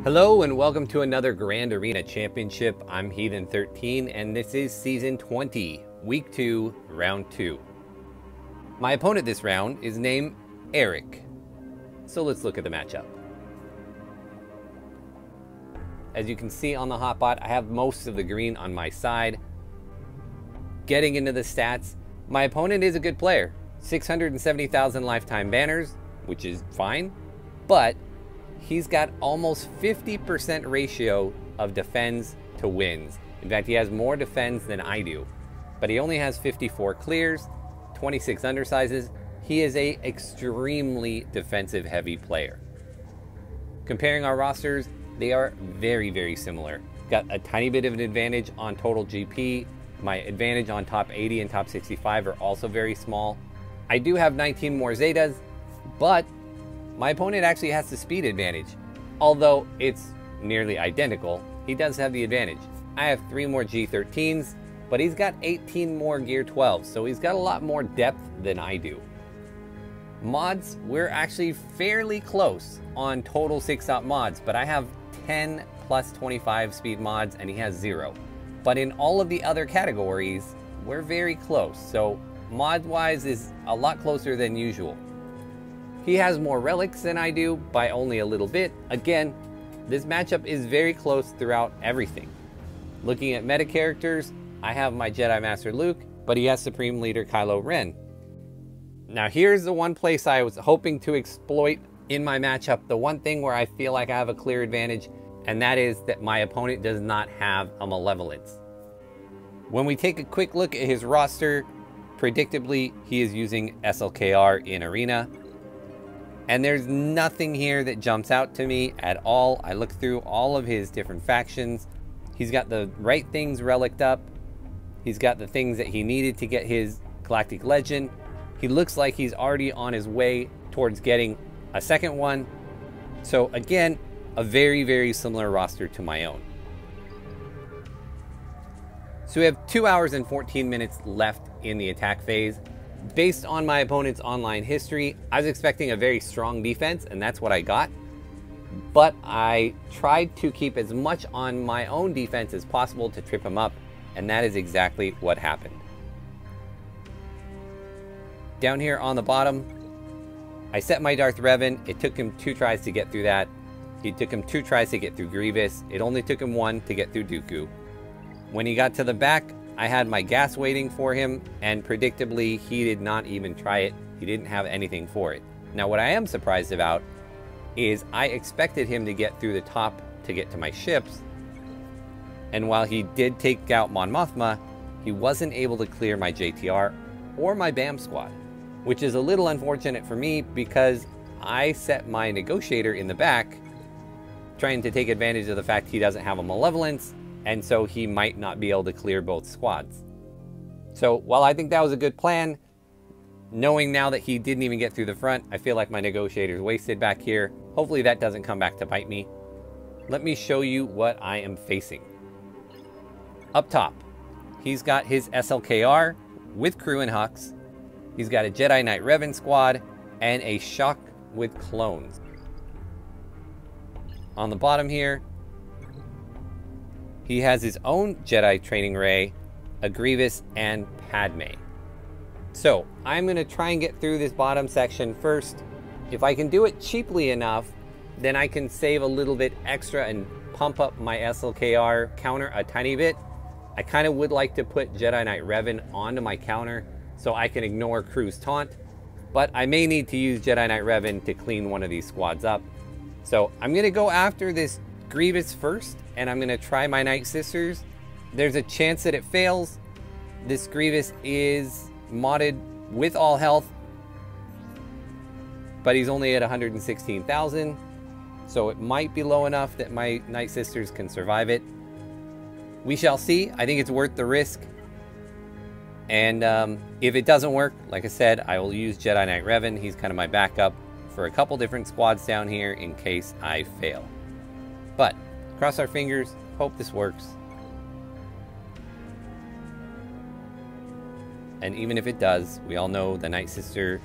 Hello and welcome to another Grand Arena Championship. I'm Heathen13 and this is Season 20, Week 2, Round 2. My opponent this round is named Eric. So let's look at the matchup. As you can see on the hotbot, I have most of the green on my side. Getting into the stats, my opponent is a good player. 670,000 lifetime banners, which is fine, but he's got almost 50% ratio of defends to wins. In fact, he has more defends than I do, but he only has 54 clears, 26 undersizes. He is a extremely defensive heavy player. Comparing our rosters, they are very, very similar. Got a tiny bit of an advantage on total GP. My advantage on top 80 and top 65 are also very small. I do have 19 more Zetas, but my opponent actually has the speed advantage. Although it's nearly identical, he does have the advantage. I have 3 more G13s, but he's got 18 more Gear 12s, so he's got a lot more depth than I do. Mods, we're actually fairly close on total 6-op mods, but I have 10 plus 25 speed mods and he has 0. But in all of the other categories, we're very close, so mod-wise is a lot closer than usual. He has more relics than I do by only a little bit. Again, this matchup is very close throughout everything. Looking at meta characters, I have my Jedi Master Luke, but he has Supreme Leader Kylo Ren. Now here's the one place I was hoping to exploit in my matchup, the one thing where I feel like I have a clear advantage, and that is that my opponent does not have a Malevolence. When we take a quick look at his roster, predictably, he is using SLKR in Arena. And there's nothing here that jumps out to me at all. I look through all of his different factions. He's got the right things reliced up. He's got the things that he needed to get his Galactic Legend. He looks like he's already on his way towards getting a second one. So again, a very, very similar roster to my own. So we have 2 hours and 14 minutes left in the attack phase. Based on my opponent's online history, I was expecting a very strong defense, and that's what I got. But I tried to keep as much on my own defense as possible to trip him up, and that is exactly what happened. Down here on the bottom, I set my Darth Revan. It took him 2 tries to get through that. It took him 2 tries to get through Grievous. It only took him 1 to get through Dooku. When he got to the back, I had my gas waiting for him, and predictably, he did not even try it. He didn't have anything for it. Now, what I am surprised about is I expected him to get through the top to get to my ships, and while he did take out Mon Mothma, he wasn't able to clear my JTR or my BAM squad, which is a little unfortunate for me because I set my negotiator in the back, trying to take advantage of the fact he doesn't have a Malevolence, and so he might not be able to clear both squads. So while I think that was a good plan, knowing now that he didn't even get through the front, I feel like my negotiator's wasted back here. Hopefully that doesn't come back to bite me. Let me show you what I am facing. Up top, he's got his SLKR with crew and Hux. He's got a Jedi Knight Revan squad and a Shock with clones. On the bottom here, he has his own Jedi Training Ray, a Grievous, and Padme. So I'm going to try and get through this bottom section first. If I can do it cheaply enough, then I can save a little bit extra and pump up my SLKR counter a tiny bit. I kind of would like to put Jedi Knight Revan onto my counter so I can ignore Crew's taunt, but I may need to use Jedi Knight Revan to clean one of these squads up. So I'm going to go after this Grievous first, and I'm going to try my Night Sisters. There's a chance that it fails. This Grievous is modded with all health, but he's only at 116,000, so it might be low enough that my Night Sisters can survive it. We shall see. I think it's worth the risk. And if it doesn't work, like I said, I will use Jedi Knight Revan. He's kind of my backup for a couple different squads down here in case I fail. But cross our fingers, hope this works. And even if it does, we all know the Night Sister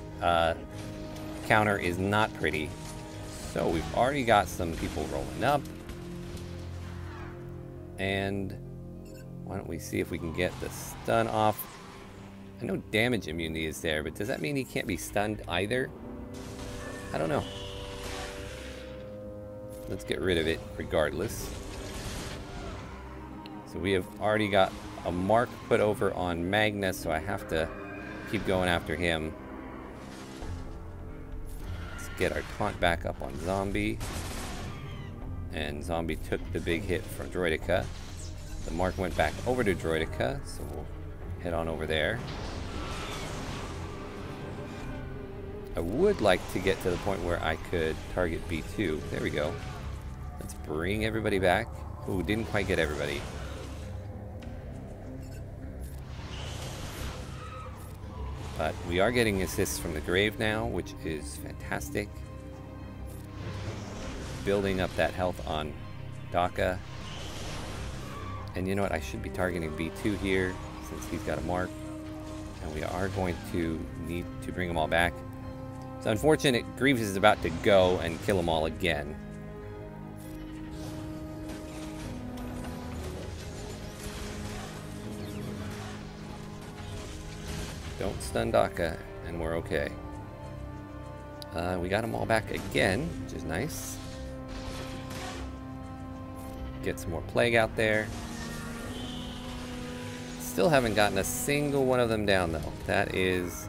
counter is not pretty. So we've already got some people rolling up. And why don't we see if we can get the stun off. I know damage immunity is there, but does that mean he can't be stunned either? I don't know. Let's get rid of it regardless. So we have already got a mark put over on Magna, so I have to keep going after him. Let's get our taunt back up on Zombie. And Zombie took the big hit from Droideka. The mark went back over to Droideka, so we'll head on over there. I would like to get to the point where I could target B2. There we go. Let's bring everybody back. Ooh, didn't quite get everybody. But we are getting assists from the grave now, which is fantastic. Building up that health on Daka. And you know what? I should be targeting B2 here, since he's got a mark. And we are going to need to bring them all back. It's unfortunate Grievous is about to go and kill them all again. Don't stun Daka, and we're okay. We got them all back again, which is nice. Get some more plague out there. Still haven't gotten a single one of them down, though. That is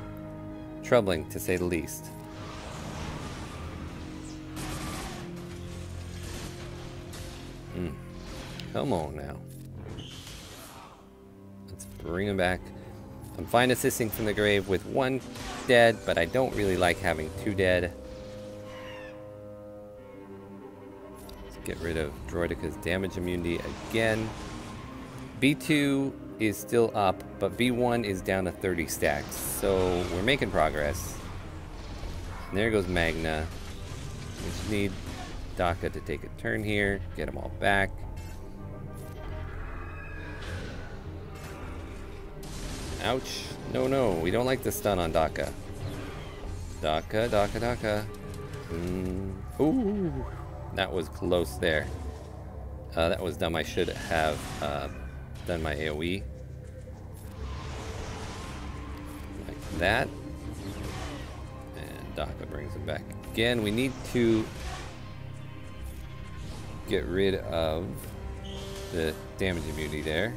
troubling, to say the least. Come on now. Let's bring him back. I'm fine assisting from the grave with one dead, but I don't really like having two dead. Let's get rid of Droideka's damage immunity again. B2 is still up, but B1 is down to 30 stacks, so we're making progress. And there goes Magna. We just need Daka to take a turn here, get them all back. Ouch. No, no, we don't like the stun on Daka. Daka, Daka, Daka. Ooh, that was close there. That was dumb. I should have done my AoE. Like that. And Daka brings him back again. We need to get rid of the damage immunity there.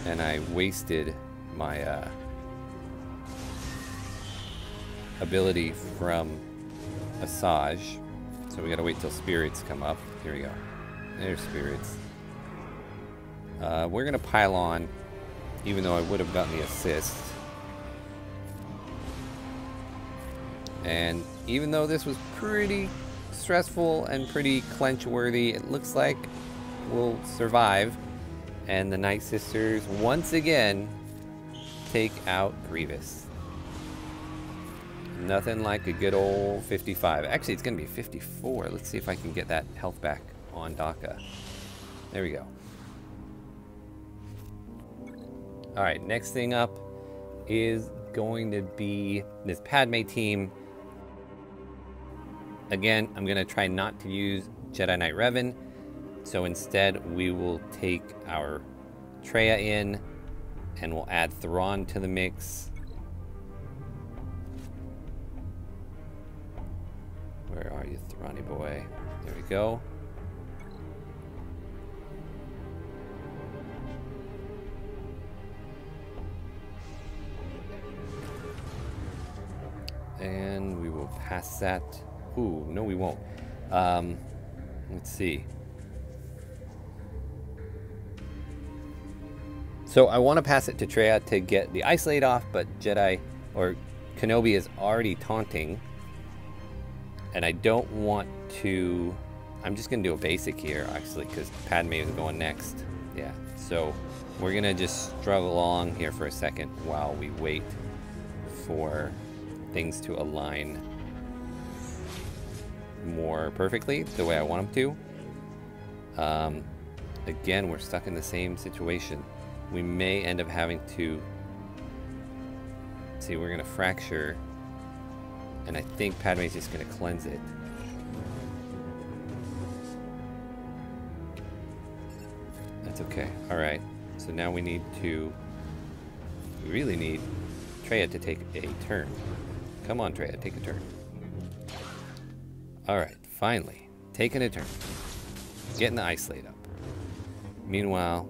And I wasted my ability from Asajj. So we gotta wait till spirits come up. Here we go. There's spirits. We're gonna pile on, even though I would have gotten the assist. And even though this was pretty stressful and pretty clench worthy, it looks like we'll survive. And the Night Sisters once again take out Grievous. Nothing like a good old 55. Actually, it's going to be 54. Let's see if I can get that health back on Daka. There we go. Alright, next thing up is going to be this Padme team. Again, I'm going to try not to use Jedi Knight Revan. So instead, we will take our Traya in, and we'll add Thrawn to the mix. Where are you, Thrawny boy? There we go. And we will pass that. Ooh, no we won't. Let's see. So I want to pass it to Traya to get the Isolate off, but Jedi or Kenobi is already taunting. And I don't want to... I'm just going to do a basic here, actually, because Padme is going next. Yeah, so we're going to just struggle along here for a second while we wait for things to align more perfectly the way I want them to. Again, we're stuck in the same situation. We may end up having to... See, we're going to fracture, and I think Padme's just going to cleanse it. okay. Alright. So now we really need Treya to take a turn. Come on, Treya, take a turn. Alright, finally. Taking a turn. Getting the Ice Slate up. Meanwhile,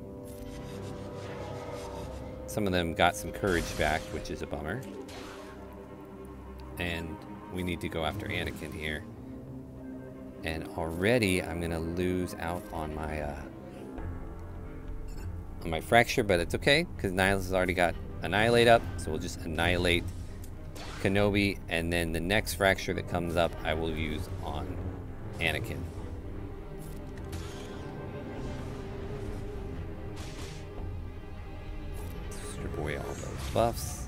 some of them got some courage back, which is a bummer. And we need to go after Anakin here. And already I'm gonna lose out on my fracture, but it's okay because Nihilus has already got Annihilate up, so we'll just annihilate Kenobi, and then the next fracture that comes up I will use on Anakin. Strip away all those buffs.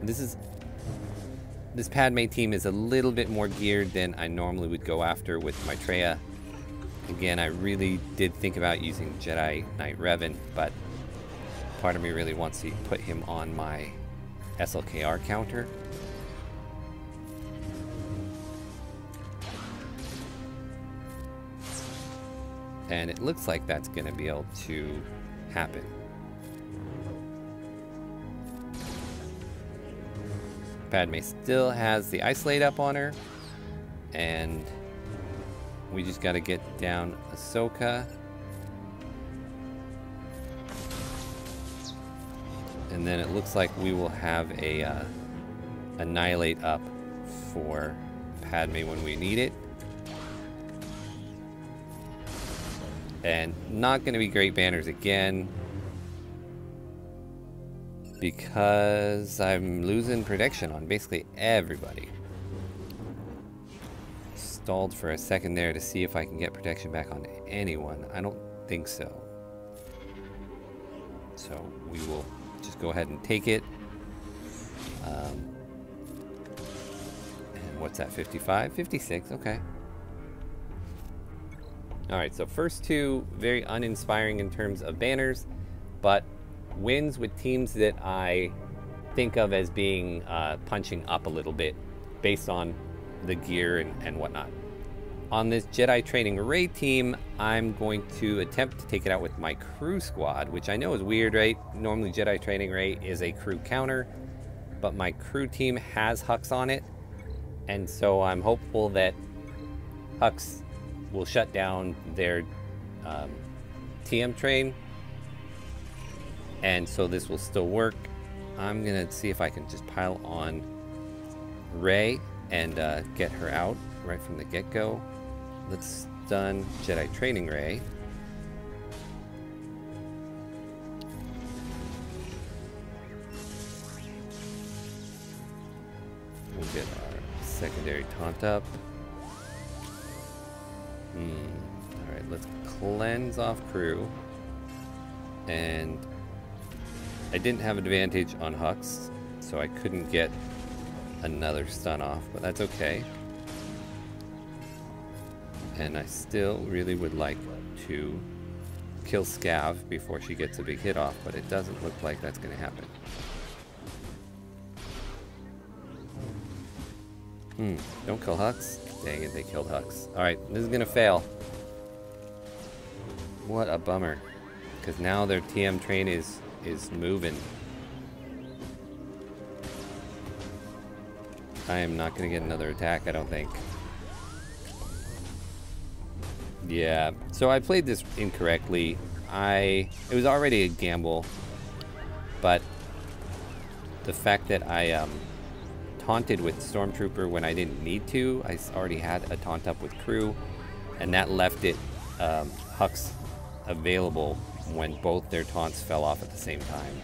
This Padme team is a little bit more geared than I normally would go after with my Treya. Again, I really did think about using Jedi Knight Revan, but part of me really wants to put him on my SLKR counter. And it looks like that's going to be able to happen. Padme still has the Ice Slate up on her, and we just got to get down Ahsoka. And then it looks like we will have a Annihilate up for Padme when we need it. And not going to be great banners again, because I'm losing protection on basically everybody. Stalled for a second there to see if I can get protection back on anyone. I don't think so. So we will just go ahead and take it. And what's that, 55? 56, okay. Alright, so first two, very uninspiring in terms of banners, but wins with teams that I think of as being punching up a little bit based on the gear and whatnot. On this Jedi Training Rey team, I'm going to attempt to take it out with my crew squad, which I know is weird, right? Normally Jedi Training Rey is a crew counter, but my crew team has Hux on it, and so I'm hopeful that Hux will shut down their TM train, and so this will still work. I'm gonna see if I can just pile on Rey and get her out right from the get-go. Let's stun Jedi Training Rey. We'll get our secondary taunt up. Alright, let's cleanse off crew. And I didn't have advantage on Hux, so I couldn't get another stun off, but that's okay. And I still really would like to kill Scav before she gets a big hit off, but it doesn't look like that's going to happen. Don't kill Hux. Dang it, they killed Hux. Alright, this is going to fail. What a bummer. Because now their TM train is moving. I am not going to get another attack, I don't think. Yeah, so I played this incorrectly. It was already a gamble, but the fact that I taunted with Stormtrooper when I didn't need to, I already had a taunt up with crew, and that left it Hux available when both their taunts fell off at the same time.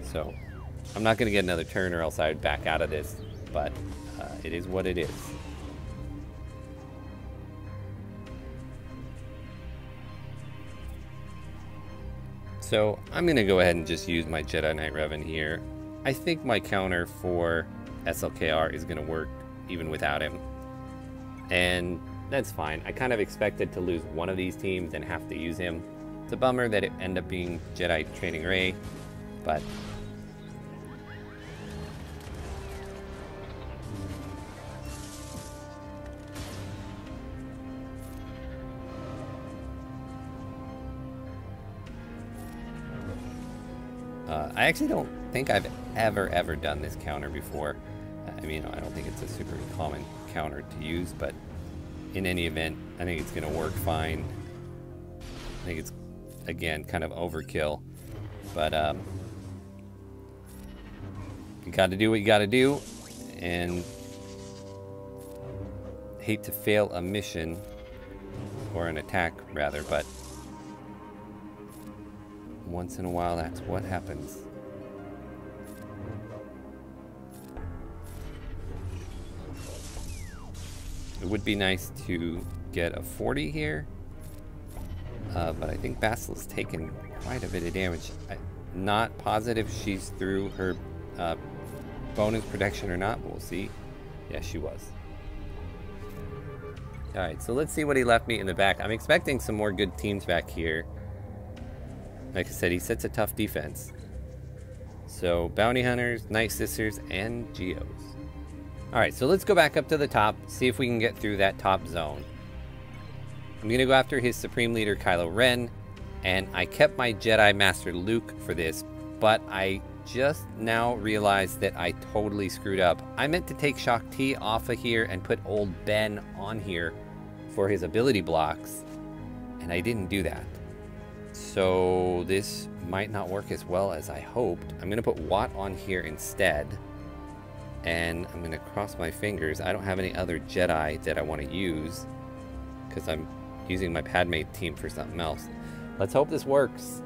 So I'm not going to get another turn or else I would back out of this, but it is what it is. So I'm going to go ahead and just use my Jedi Knight Revan here. I think my counter for SLKR is going to work even without him. And that's fine. I kind of expected to lose one of these teams and have to use him. It's a bummer that it ended up being Jedi Training Rey, but I actually don't think I've ever done this counter before. I mean, I don't think it's a super common counter to use, but in any event, I think it's going to work fine. I think it's, again, kind of overkill, but you got to do what you got to do, and hate to fail a mission, or an attack rather, but once in a while that's what happens. It would be nice to get a 40 here, but I think Basile's taken quite a bit of damage. I'm not positive she's through her bonus protection or not, but we'll see. Yeah, she was. Alright, so let's see what he left me in the back. I'm expecting some more good teams back here. Like I said, he sets a tough defense. So, Bounty Hunters, Night Sisters, and Geos. Alright, so let's go back up to the top, see if we can get through that top zone. I'm going to go after his Supreme Leader Kylo Ren, and I kept my Jedi Master Luke for this, but I just now realized that I totally screwed up. I meant to take Shaak Ti off of here and put Old Ben on here for his ability blocks, and I didn't do that. So this might not work as well as I hoped. I'm going to put Watt on here instead, and I'm going to cross my fingers. I don't have any other Jedi that I want to use because I'm using my Padme team for something else. Let's hope this works.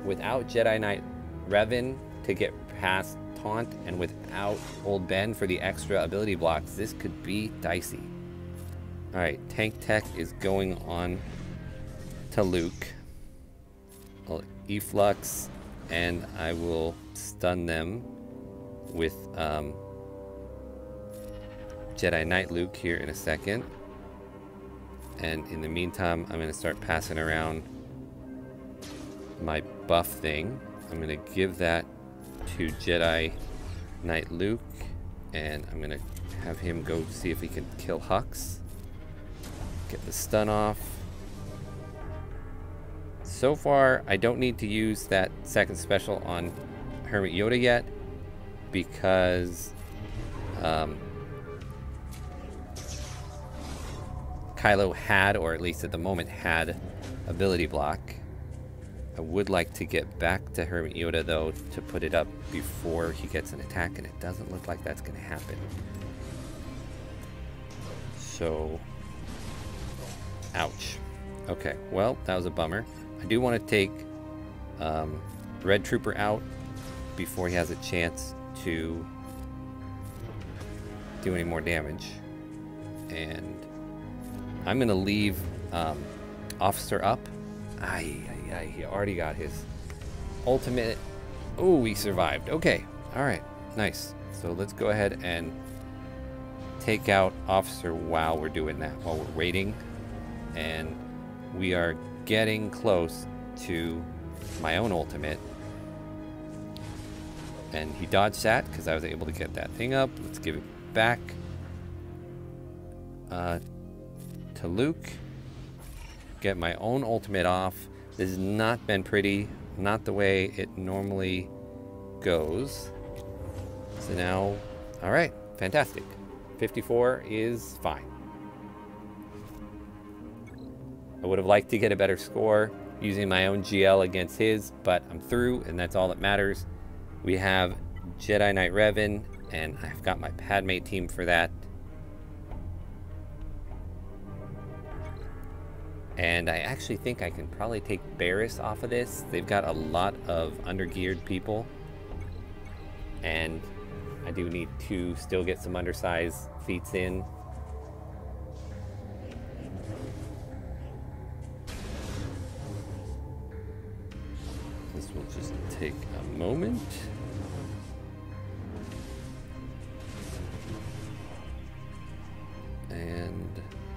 Without Jedi Knight Revan to get past Taunt, and without Old Ben for the extra ability blocks, this could be dicey. Alright, Tank Tech is going on to Luke. I'll Efflux, and I will stun them with Jedi Knight Luke here in a second. And in the meantime, I'm going to start passing around my buff thing. I'm going to give that to Jedi Knight Luke, and I'm going to have him go see if he can kill Hux. Get the stun off. So far, I don't need to use that second special on Hermit Yoda yet, because Kylo had, or at least at the moment had, ability block. I would like to get back to Hermit Yoda though to put it up before he gets an attack, and it doesn't look like that's going to happen. So, ouch. Okay, well, that was a bummer. I do want to take Red Trooper out before he has a chance to do any more damage. And I'm going to leave Officer up. He already got his ultimate. Oh, he survived. Okay, alright, nice. So let's go ahead and take out Officer while we're doing that, while we're waiting. And we are getting close to my own ultimate. And he dodged that because I was able to get that thing up. Let's give it back to Luke. Get my own ultimate off. This has not been pretty, not the way it normally goes. So now, all right, fantastic. 54 is fine. I would have liked to get a better score using my own GL against his, but I'm through, and that's all that matters. We have Jedi Knight Revan, and I've got my Padme team for that. And I actually think I can probably take Barriss off of this. They've got a lot of undergeared people. And I do need to still get some undersized feats in. This will just take a moment. And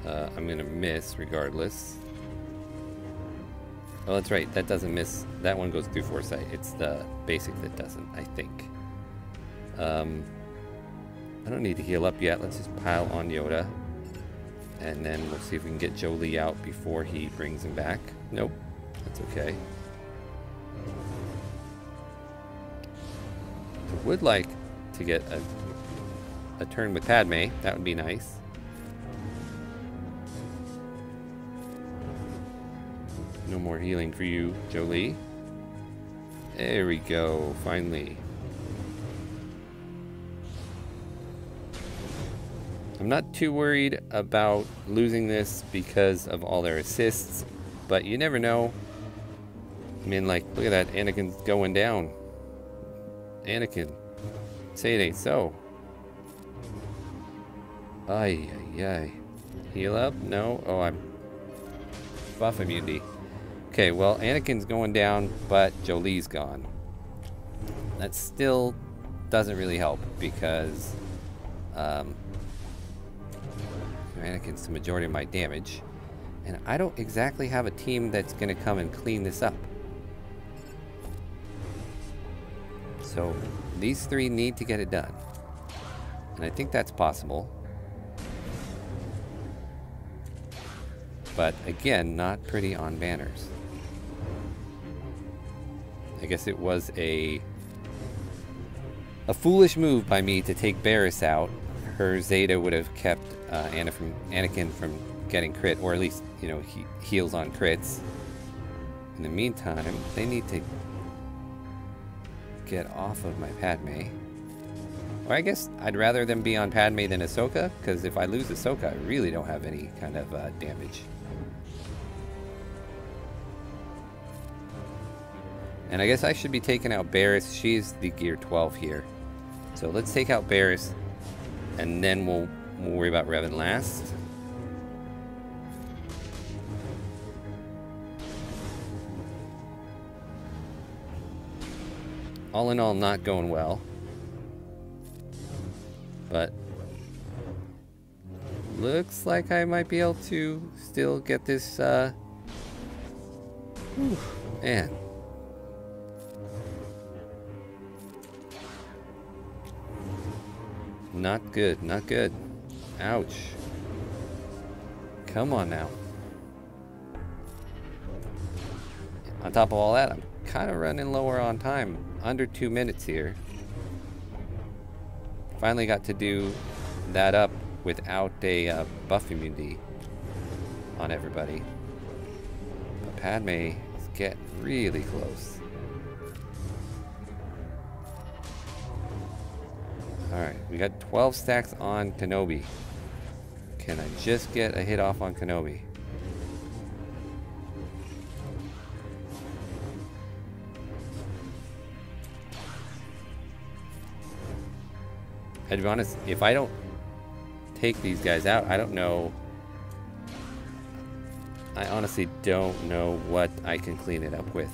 I'm gonna miss regardless. Oh, that's right, that doesn't miss. That one goes through Foresight. It's the basic that doesn't, I think. I don't need to heal up yet. Let's just pile on Yoda. And then we'll see if we can get Jolee out before he brings him back. Nope, that's okay. would like to get a turn with Padme. That would be nice. No more healing for you, Jolie. There we go, finally. I'm not too worried about losing this because of all their assists, but you never know. I mean, like, look at that, Anakin's going down. Anakin, say it ain't so. Ay, ay, ay. Heal up? No? Oh, I'm buff immunity. Okay, well, Anakin's going down, but Jolie's gone. That still doesn't really help because Anakin's the majority of my damage, and I don't exactly have a team that's going to come and clean this up. So these three need to get it done, and I think that's possible. But again, not pretty on banners. I guess it was a foolish move by me to take Barriss out. Her Zeta would have kept Anakin from getting crit, or at least, you know, he heals on crits. In the meantime, they need to get off of my Padme. Or I guess I'd rather them be on Padme than Ahsoka, because if I lose Ahsoka, I really don't have any kind of damage. And I guess I should be taking out Barriss. She's the gear 12 here. So let's take out Barriss, and then we'll worry about Revan last. All in all, not going well. But looks like I might be able to still get this, man. Not good, not good. Ouch. Come on now. On top of all that, I'm kind of running lower on time. Under 2 minutes here. Finally got to do that up without a buff immunity on everybody. But Padme is getting really close. Alright, we got 12 stacks on Kenobi. Can I just get a hit off on Kenobi? To be honest, if I don't take these guys out, I don't know. I honestly don't know what I can clean it up with.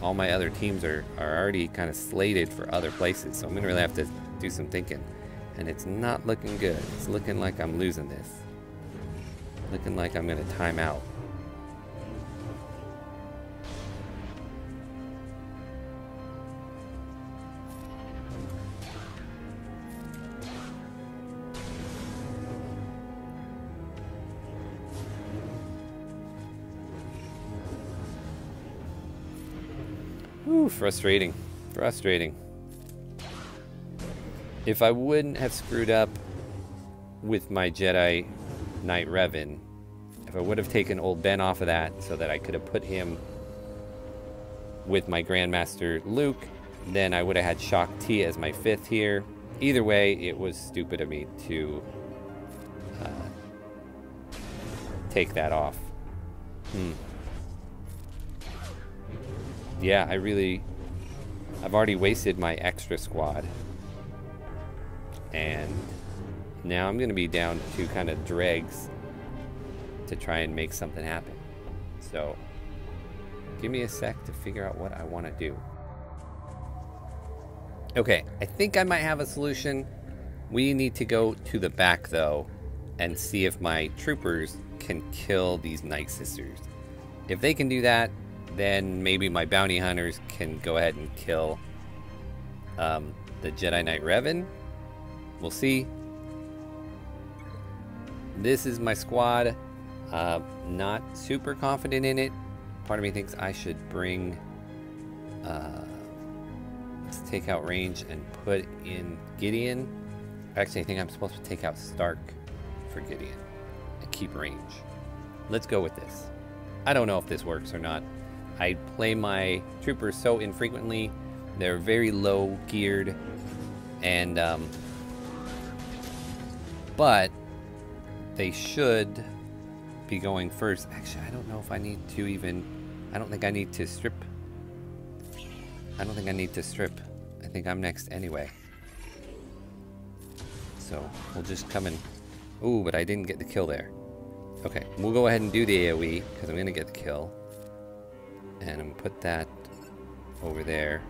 All my other teams are already kind of slated for other places, so I'm going to really have to do some thinking. And it's not looking good. It's looking like I'm losing this. Looking like I'm going to time out. Ooh, frustrating. Frustrating. If I wouldn't have screwed up with my Jedi Knight Revan, if I would have taken old Ben off of that so that I could have put him with my Grandmaster Luke, then I would have had Shock T as my 5th here. Either way, it was stupid of me to take that off. Yeah, I've already wasted my extra squad. And now I'm going to be down to kind of dregs to try and make something happen. So, give me a sec to figure out what I want to do. Okay, I think I might have a solution. We need to go to the back, though, and see if my troopers can kill these Night Sisters. If they can do that, then maybe my bounty hunters can go ahead and kill the Jedi Knight Revan. We'll see. This is my squad. Not super confident in it. Part of me thinks I should bring... let's take out range and put in Gideon. Actually, I think I'm supposed to take out Stark for Gideon and keep range. Let's go with this. I don't know if this works or not. I play my troopers so infrequently. They're very low geared, and but they should be going first. Actually, I don't know if I need to even. I don't think I need to strip. I don't think I need to strip. I think I'm next anyway. So we'll just come in. Ooh, but I didn't get the kill there. Okay, we'll go ahead and do the AoE because I'm gonna get the kill. And I'm gonna put that over there.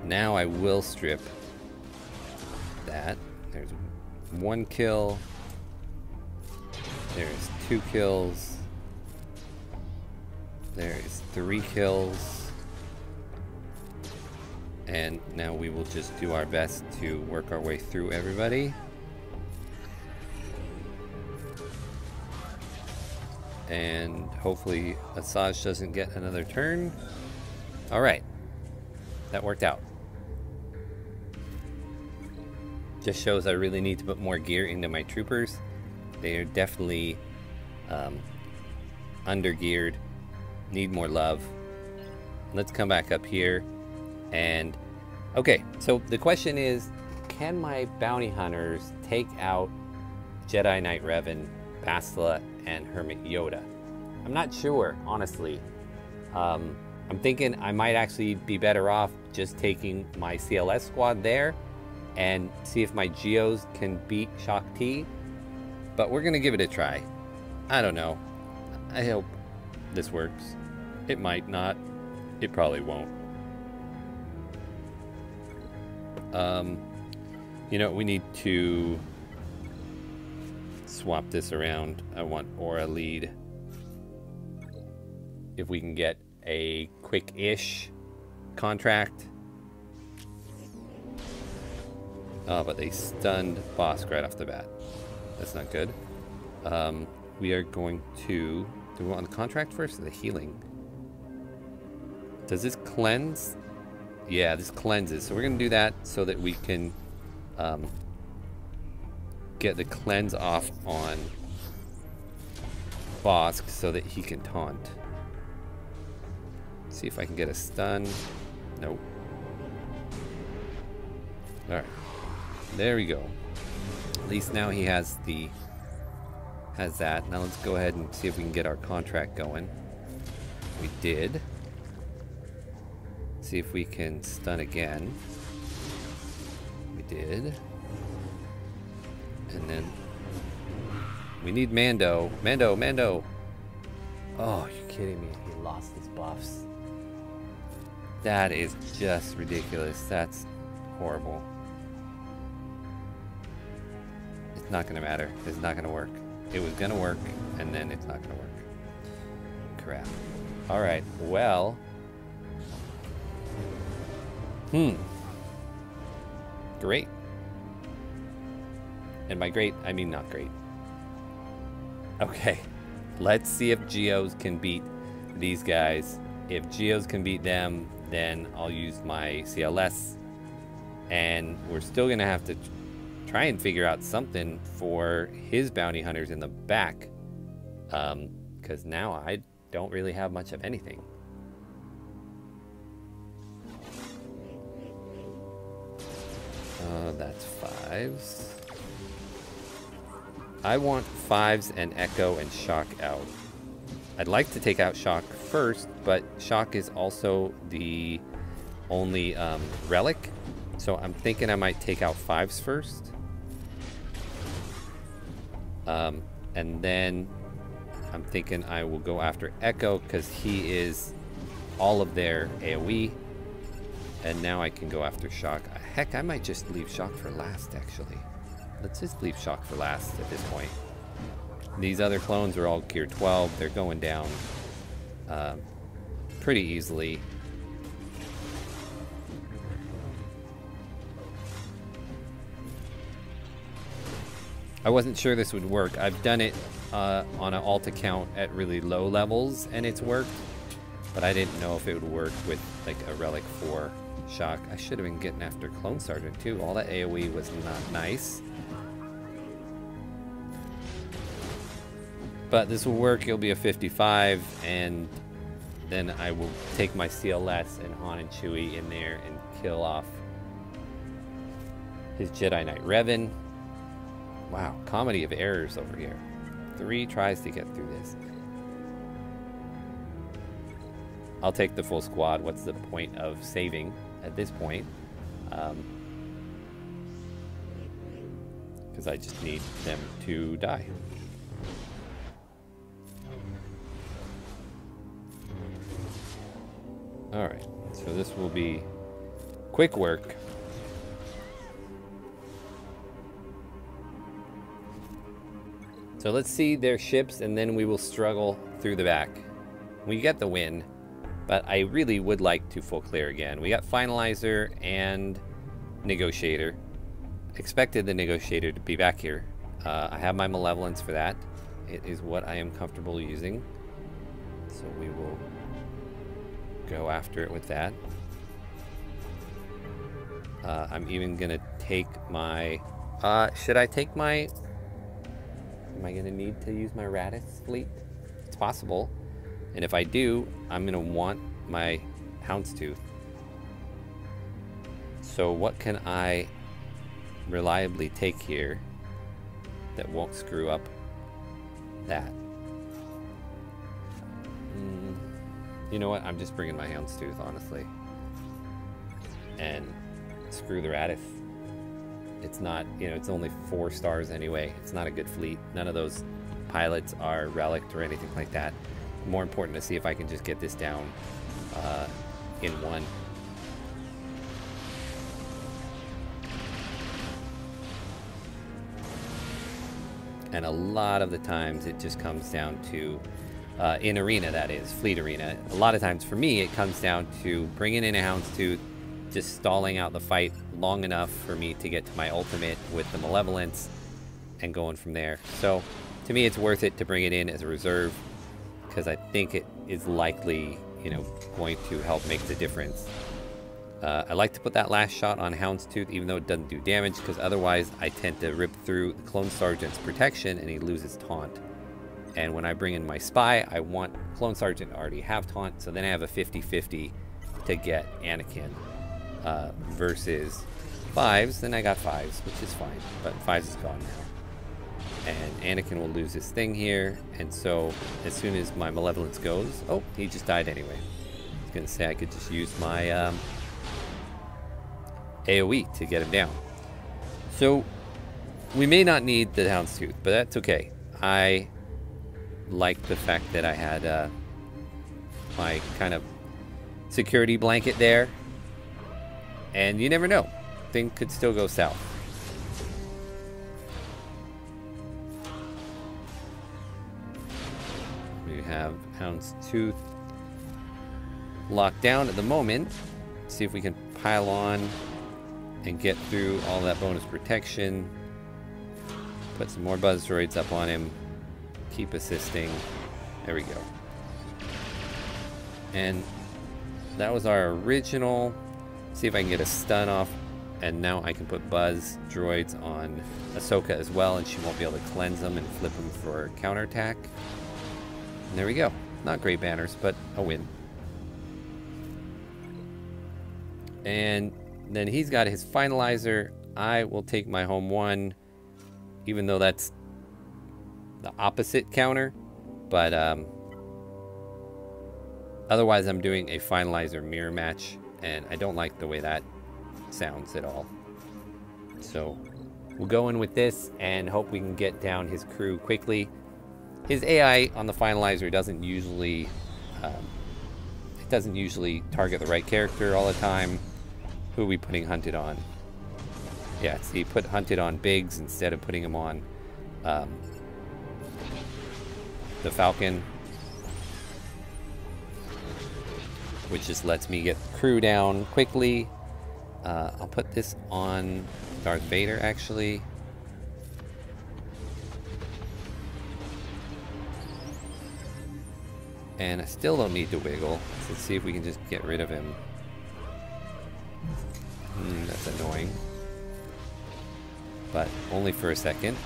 Now I will strip that. There's 1 kill. There's 2 kills. There is 3 kills. And now we will just do our best to work our way through everybody. And hopefully Asajj doesn't get another turn. Alright. That worked out. Just shows I really need to put more gear into my troopers. They are definitely under-geared. Need more love. Let's come back up here. And okay, so the question is, can my bounty hunters take out Jedi Knight Revan, Bastila, and Hermit Yoda? I'm not sure, honestly. I'm thinking I might actually be better off just taking my CLS squad there and see if my Geos can beat Shaak Ti. But we're gonna give it a try. I don't know. I hope this works. It might not. It probably won't. You know, we need to swap this around. I want Aura lead. If we can get a quick-ish contract. Oh, but they stunned Bosk right off the bat. That's not good. We are going to... Do we want the contract first or the healing? Does this cleanse? Yeah, this cleanses. So we're going to do that so that we can get the cleanse off on Bosk so that he can taunt. See if I can get a stun. Nope. Alright. There we go. At least now he has that. Now let's go ahead and see if we can get our contract going. We did. See if we can stun again. We did. And then we need Mando. Mando. Oh, you're kidding me. He lost his buffs. That is just ridiculous. That's horrible. It's not gonna matter. It's not gonna work. It was gonna work, and then it's not gonna work. Crap. Alright, well. Great. And by great, I mean not great. Okay. Let's see if Geos can beat these guys. If Geos can beat them, then I'll use my CLS. And we're still gonna have to try and figure out something for his bounty hunters in the back, because now I don't really have much of anything. That's 5s. I want 5s and Echo and Shock out. I'd like to take out Shock first, but Shock is also the only relic, so I'm thinking I might take out 5s first. And then I'm thinking I will go after Echo because he is all of their AoE. And now I can go after Shock. Heck, I might just leave Shock for last, actually. Let's just leave Shock for last at this point. These other clones are all gear 12. They're going down pretty easily. I wasn't sure this would work. I've done it on an alt account at really low levels, and it's worked. but I didn't know if it would work with like a Relic 4 shock. I should have been getting after Clone Sergeant too. All that AoE was not nice. But this will work. It'll be a 55, and then I will take my CLS and Han and Chewie in there and kill off his Jedi Knight Revan. Wow, comedy of errors over here. 3 tries to get through this. I'll take the full squad. What's the point of saving at this point? Because I just need them to die. Alright, so this will be quick work. So let's see their ships, and then we will struggle through the back. We get the win, but I really would like to full clear again. We got Finalizer and Negotiator. Expected the Negotiator to be back here. I have my Malevolence for that. It is what I am comfortable using. So we will go after it with that. I'm even gonna take my... should I take my... Am I gonna need to use my Radis fleet? It's possible. And if I do, I'm gonna want my Houndstooth. So what can I reliably take here that won't screw up that? You know what? I'm just bringing my Houndstooth, honestly. And screw the Radis. It's not, you know, it's only 4 stars anyway. It's not a good fleet. None of those pilots are relicked or anything like that. More important to see if I can just get this down in one. And a lot of the times it just comes down to, in arena that is, fleet arena, a lot of times for me it comes down to bringing in a Houndstooth, just stalling out the fight long enough for me to get to my ultimate with the Malevolence and going from there. So to me it's worth it to bring it in as a reserve, because I think it is likely, you know, going to help make the difference. I like to put that last shot on Houndstooth even though it doesn't do damage, because otherwise I tend to rip through the Clone Sergeant's protection and he loses taunt. And when I bring in my Spy, I want Clone Sergeant to already have taunt, so then I have a 50-50 to get Anakin. Versus 5s, then I got 5s, which is fine, but 5s is gone now. And Anakin will lose his thing here, and so as soon as my Malevolence goes... Oh, he just died anyway. I was going to say I could just use my AoE to get him down. So we may not need the Houndstooth, but that's okay. I like the fact that I had my kind of security blanket there. And you never know. Things could still go south. We have Houndstooth locked down at the moment. See if we can pile on and get through all that bonus protection. Put some more buzz droids up on him. Keep assisting. There we go. And that was our original... See if I can get a stun off, and now I can put buzz droids on Ahsoka as well, and she won't be able to cleanse them and flip them for counterattack. And there we go. Not great banners, but a win. And then he's got his Finalizer. I will take my home one, even though that's the opposite counter, but otherwise I'm doing a Finalizer mirror match. And I don't like the way that sounds at all. So we'll go in with this and hope we can get down his crew quickly. His AI on the Finalizer doesn't usually target the right character all the time. Who are we putting Hunted on? Yeah, see, put Hunted on Biggs instead of putting him on the Falcon, which just lets me get the crew down quickly. I'll put this on Darth Vader, actually. And I still don't need to wiggle. So let's see if we can just get rid of him. That's annoying. But only for a second.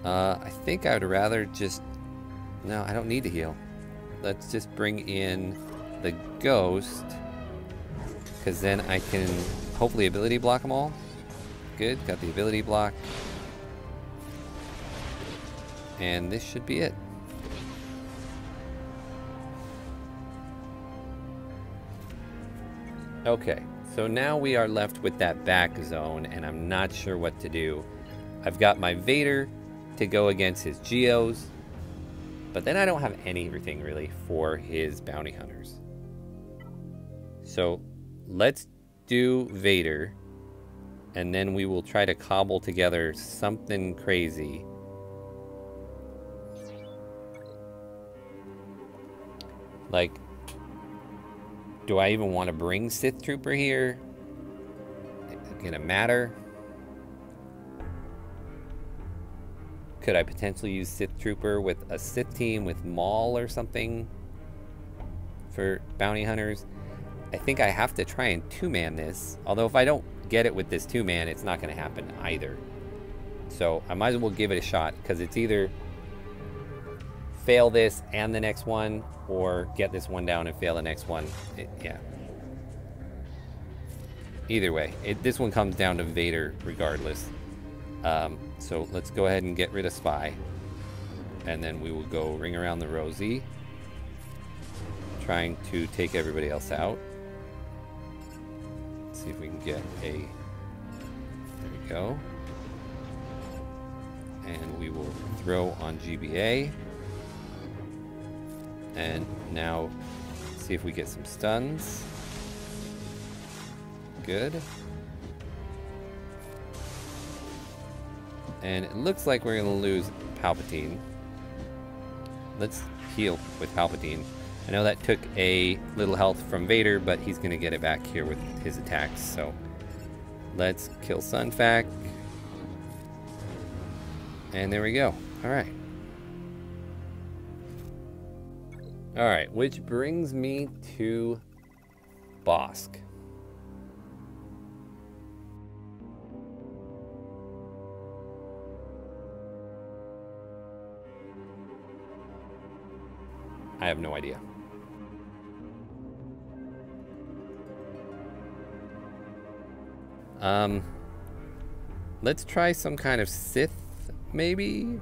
I think I would rather just... No, I don't need to heal. Let's just bring in the ghost. Because then I can hopefully ability block them all. Good, got the ability block. And this should be it. Okay, so now we are left with that back zone, and I'm not sure what to do. I've got my Vader to go against his Geos, but then I don't have anything really for his bounty hunters. So let's do Vader, and then we will try to cobble together something crazy. Like, do I even want to bring Sith Trooper here? Is it gonna matter? Could I potentially use Sith Trooper with a Sith team with Maul or something for bounty hunters? I think I have to try and two-man this. Although if I don't get it with this two-man, it's not going to happen either. So I might as well give it a shot, because it's either fail this and the next one, or get this one down and fail the next one. Yeah. Either way, this one comes down to Vader regardless. So let's go ahead and get rid of Spy. And then we will go ring around the rosy, trying to take everybody else out. Let's see if we can get a... There we go. And we will throw on GBA. And now see if we get some stuns. Good. And it looks like we're going to lose Palpatine. Let's heal with Palpatine. I know that took a little health from Vader, but he's going to get it back here with his attacks. So let's kill Sunfac. And there we go. Alright. Alright, which brings me to Bosk. I have no idea. Let's try some kind of Sith, maybe?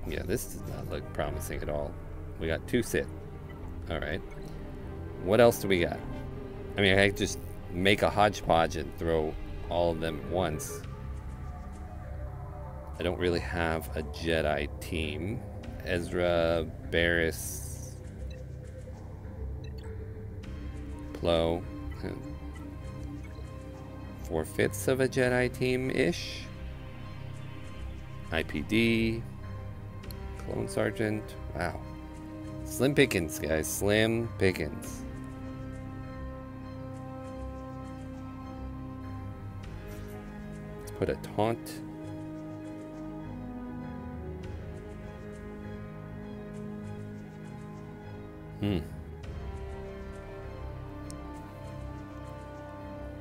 Yeah, this does not look promising at all. We got 2 Sith. Alright. What else do we got? I mean, I could just make a hodgepodge and throw all of them at once. I don't really have a Jedi team. Ezra, Barriss, Plo. 4/5 of a Jedi team-ish. IPD. Clone Sergeant. Wow. Slim pickings, guys. Slim pickings. Let's put a taunt.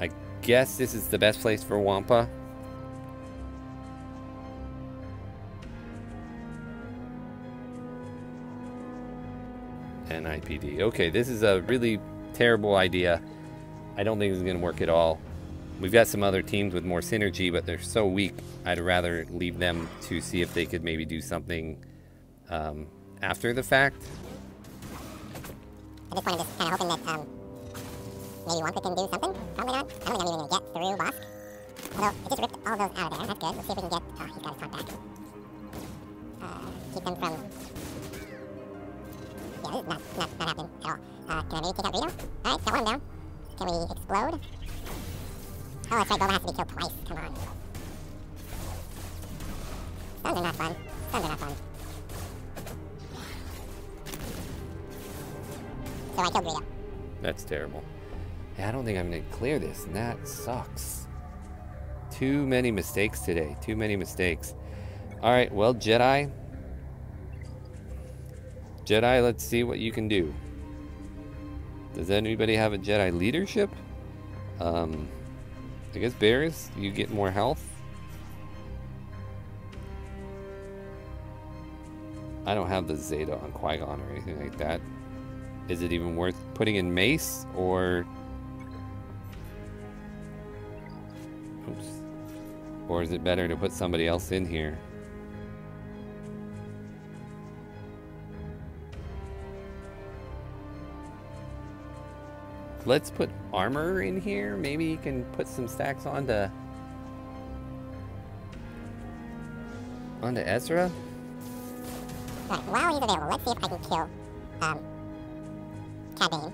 I guess this is the best place for Wampa. And IPD. Okay, this is a really terrible idea. I don't think this is going to work at all. We've got some other teams with more synergy, but they're so weak, I'd rather leave them to see if they could maybe do something after the fact. At this point, I'm just kind of hoping that maybe Wampa can do something. Probably not. I don't think I'm even going to get through Bosk. Although, it just ripped all those out of there. That's good. Let's see if we can get... Oh, he's got his taunt back. Keep them from... Yeah, this is not happening at all. Can I maybe take out Rito? Alright, got one down. Can we explode? Oh, that's right. Boba has to be killed twice. Come on. Stuns are not fun. Stuns are not fun. So I killed Rito. That's terrible. Yeah, I don't think I'm going to clear this, and that sucks. Too many mistakes today. Too many mistakes. Alright, well, Jedi. Jedi, let's see what you can do. Does anybody have a Jedi leadership? I guess bears, you get more health. I don't have the Zeta on Qui-Gon or anything like that. Is it even worth putting in Mace or... Oops. Or is it better to put somebody else in here? Let's put armor in here. Maybe you can put some stacks onto Ezra. Alright, while he's available, let's see if I can kill Cad Bane.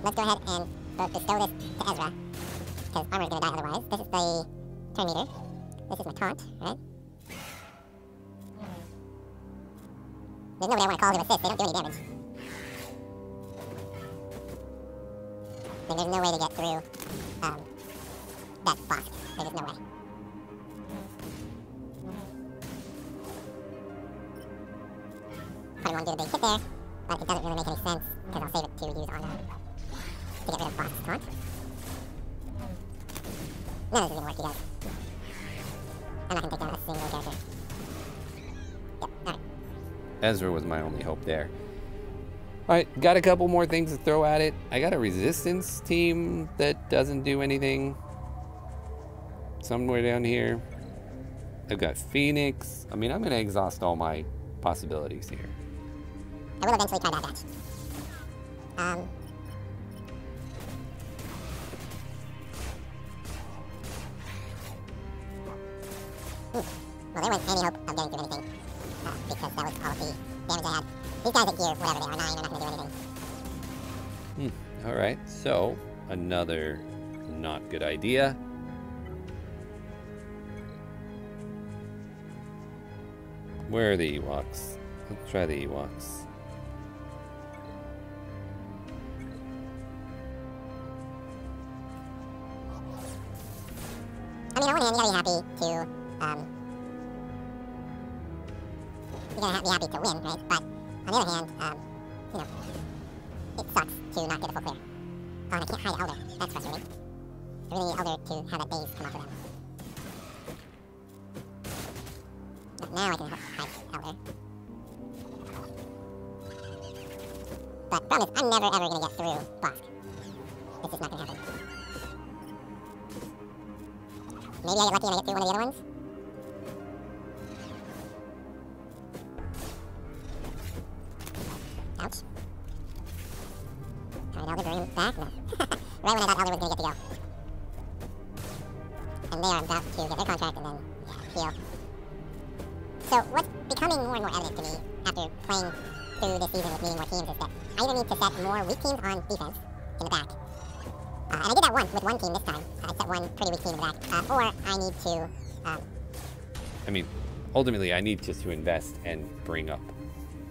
Let's go ahead and bestow this to Ezra, because armor's gonna die otherwise. This is the turn meter. This is my taunt, right? There's nobody I want to call to assist. They don't do any damage. There's no way to get through that boss. There's no way. Probably want to do the big hit there, but it doesn't really make any sense because I'll save it to use on to get rid of boss's taunt. None of this is gonna work, you guys. I'm not gonna take down a single character. Yep, alright. Ezra was my only hope there. Alright, got a couple more things to throw at it. I got a resistance team that doesn't do anything. Somewhere down here. I've got Phoenix. I mean, I'm going to exhaust all my possibilities here. I will eventually try that batch. Well, there wasn't any hope of getting through anything. Because that was all of the damage I had. These guys at gear, whatever they are, 9, are not going to do anything. Alright, so another not good idea. Where are the Ewoks? Let's try the Ewoks. I mean, on one hand, you gotta be happy to, you're gonna be happy to win, right? But on the other hand, you know, it sucks to not get a full clear. Oh, and I can't hide Elder. That's frustrating. I really need Elder to have a daze come off of them. But now I can hide Elder. But the problem is, I'm never ever gonna get through Bosk. It's just not gonna happen. Maybe I get lucky and I get through one of the other ones. Ouch. Alright, Elder, bring him back. No. Right when I thought Elder was gonna get to go. And they are about to get their contract and then, yeah, heal. So what's becoming more and more evident to me after playing through this season with meeting more teams is that I either need to set more weak teams on defense in the back. And I did that with one team this time. I set one pretty weak team in the back. Or I need to... I mean, ultimately, I need just to invest and bring up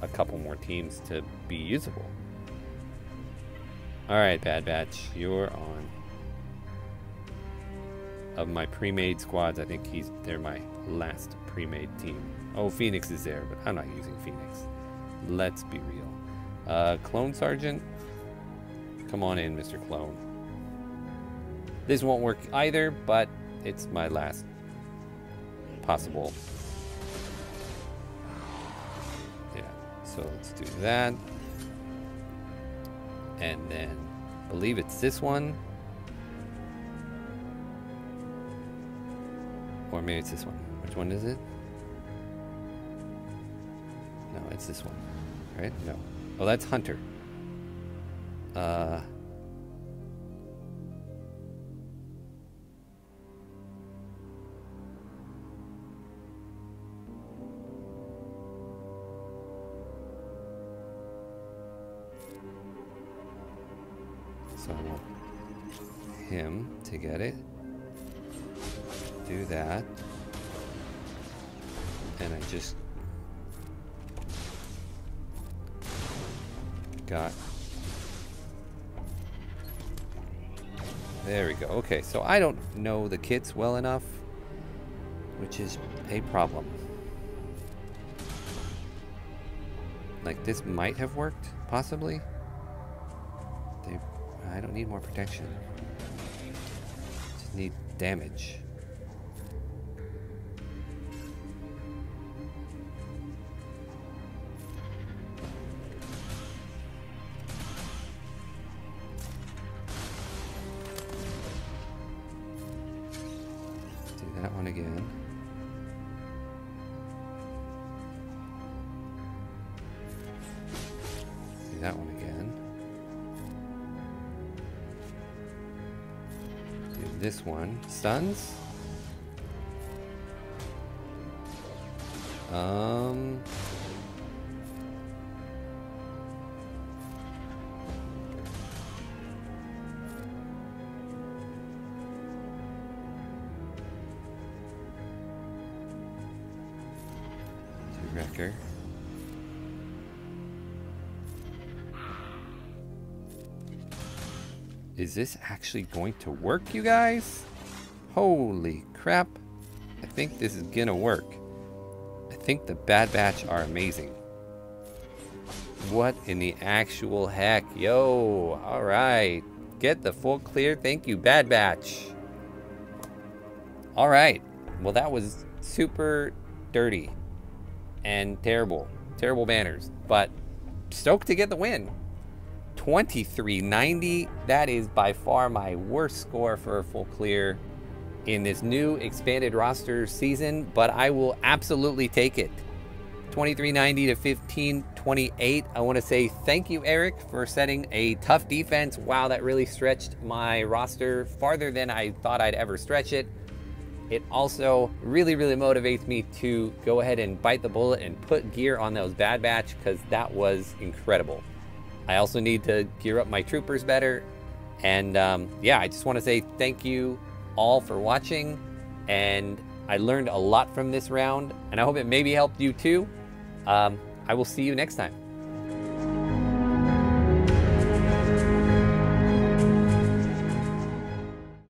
a couple more teams to be usable. Alright, Bad Batch, you're on. Of my pre-made squads, I think they're my last pre-made team. Oh, Phoenix is there, but I'm not using Phoenix. Let's be real. Clone Sergeant? Come on in, Mr. Clone. This won't work either, but it's my last possible. Yeah, so let's do that. And then, I believe it's this one. Or maybe it's this one. Which one is it? No, it's this one. Right? No. Oh, that's Hunter. So I want him to get it. Do that. And I just got... There we go. Okay, so I don't know the kits well enough, which is a problem. Like, this might have worked, possibly. I don't need more protection. Just need damage. Do that one again. Do that one again. Do this one. Stuns? Wrecker. Is this actually going to work, you guys? Holy crap. I think this is gonna work. I think the Bad Batch are amazing. What in the actual heck? Yo, alright. Get the full clear. Thank you, Bad Batch. Alright. Well, that was super dirty. And terrible banners, but stoked to get the win. 2390. That is by far my worst score for a full clear in this new expanded roster season, but I will absolutely take it. 2390 to 1528. I want to say thank you, Eric, for setting a tough defense. Wow, that really stretched my roster farther than I thought I'd ever stretch it. It also really motivates me to go ahead and bite the bullet and put gear on those Bad Batch, because that was incredible. I also need to gear up my troopers better. And yeah, I just want to say thank you all for watching. And I learned a lot from this round, and I hope it maybe helped you too. I will see you next time.